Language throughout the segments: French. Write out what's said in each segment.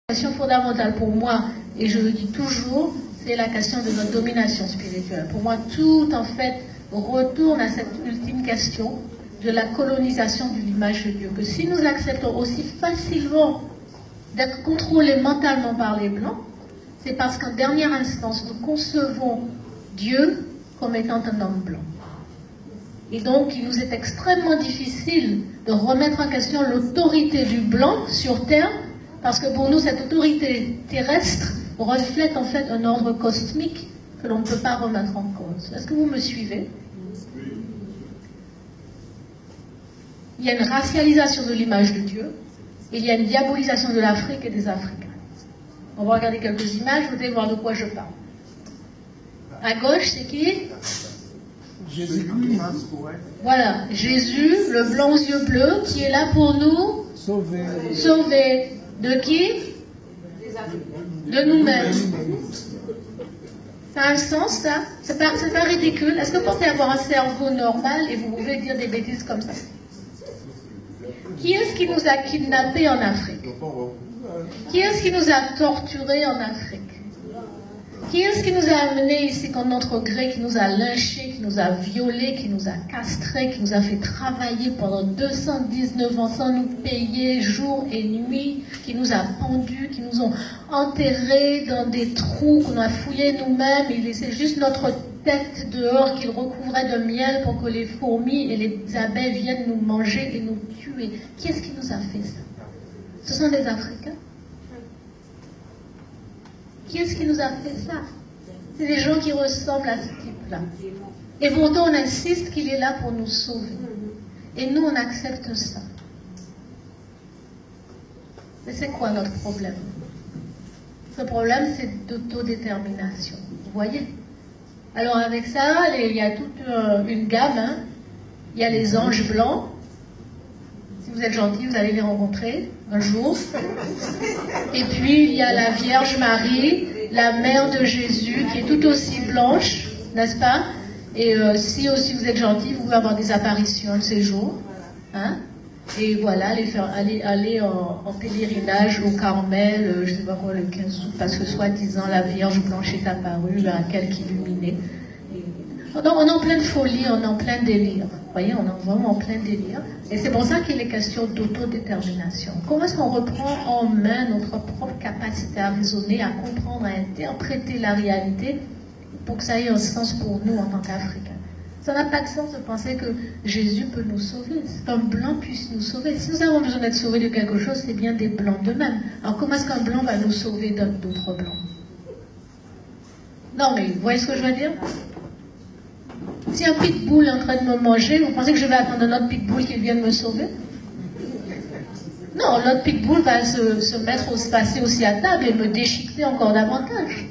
La question fondamentale pour moi, et je le dis toujours, c'est la question de notre domination spirituelle. Pour moi, tout en fait retourne à cette ultime question de la colonisation de l'image de Dieu. Que si nous acceptons aussi facilement d'être contrôlés mentalement par les Blancs, c'est parce qu'en dernière instance, nous concevons Dieu comme étant un homme blanc. Et donc, il nous est extrêmement difficile de remettre en question l'autorité du blanc sur terre, parce que pour nous, cette autorité terrestre reflète en fait un ordre cosmique que l'on ne peut pas remettre en cause. Est-ce que vous me suivez? Il y a une racialisation de l'image de Dieu, et il y a une diabolisation de l'Afrique et des Africains. On va regarder quelques images, vous allez voir de quoi je parle. À gauche, c'est qui? Jésus. Voilà, Jésus, le blanc aux yeux bleus, qui est là pour nous Sauver. sauver. De qui? De nous-mêmes. Ça a un sens, ça? C'est pas ridicule. Est-ce que vous pensez avoir un cerveau normal et vous pouvez dire des bêtises comme ça? Qui est-ce qui nous a kidnappés en Afrique? Qui est-ce qui nous a torturés en Afrique? Qui est-ce qui nous a amenés ici contre notre gré, qui nous a lynchés, qui nous a violés, qui nous a castrés, qui nous a fait travailler pendant 219 ans sans nous payer jour et nuit, qui nous a pendus, qui nous ont enterrés dans des trous qu'on a fouillés nous-mêmes, et laissé juste notre tête dehors qu'ils recouvraient de miel pour que les fourmis et les abeilles viennent nous manger et nous tuer. Qui est-ce qui nous a fait ça? Ce sont des Africains. Qui est-ce qui nous a fait ça? C'est des gens qui ressemblent à ce type-là. Et pourtant, on insiste qu'il est là pour nous sauver. Et nous, on accepte ça. Mais c'est quoi notre problème? Ce problème, c'est d'autodétermination. Vous voyez? Alors, avec ça, il y a toute une gamme. Hein. Il y a les anges blancs. Si vous êtes gentil, vous allez les rencontrer un jour. Et puis, il y a la Vierge Marie, la mère de Jésus, qui est tout aussi blanche, n'est-ce pas? Et si aussi vous êtes gentil, vous pouvez avoir des apparitions de ces jours. Hein? Et voilà, aller en pèlerinage au Carmel, je ne sais pas quoi, le 15 août, parce que soi-disant la Vierge blanche est apparue, à quelque illuminé. On est en pleine folie, on est en plein délire. Vous voyez, on est vraiment en plein délire. Et c'est pour ça qu'il est question d'autodétermination. Comment est-ce qu'on reprend en main notre propre capacité à raisonner, à comprendre, à interpréter la réalité pour que ça ait un sens pour nous en tant qu'Africains? Ça n'a pas de sens de penser que Jésus peut nous sauver, qu'un blanc puisse nous sauver. Si nous avons besoin d'être sauvés de quelque chose, c'est bien des blancs d'eux-mêmes. Alors comment est-ce qu'un blanc va nous sauver d'autres blancs? Non, mais vous voyez ce que je veux dire? Si un pitbull est en train de me manger, vous pensez que je vais attendre un autre pitbull qui vienne me sauver? Non, l'autre pitbull va se passer aussi à table et me déchiqueter encore davantage.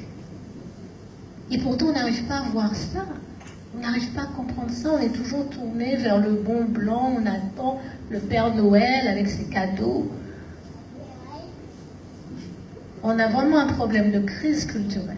Et pourtant, on n'arrive pas à voir ça. On n'arrive pas à comprendre ça. On est toujours tourné vers le bon blanc. On attend le Père Noël avec ses cadeaux. On a vraiment un problème de crise culturelle.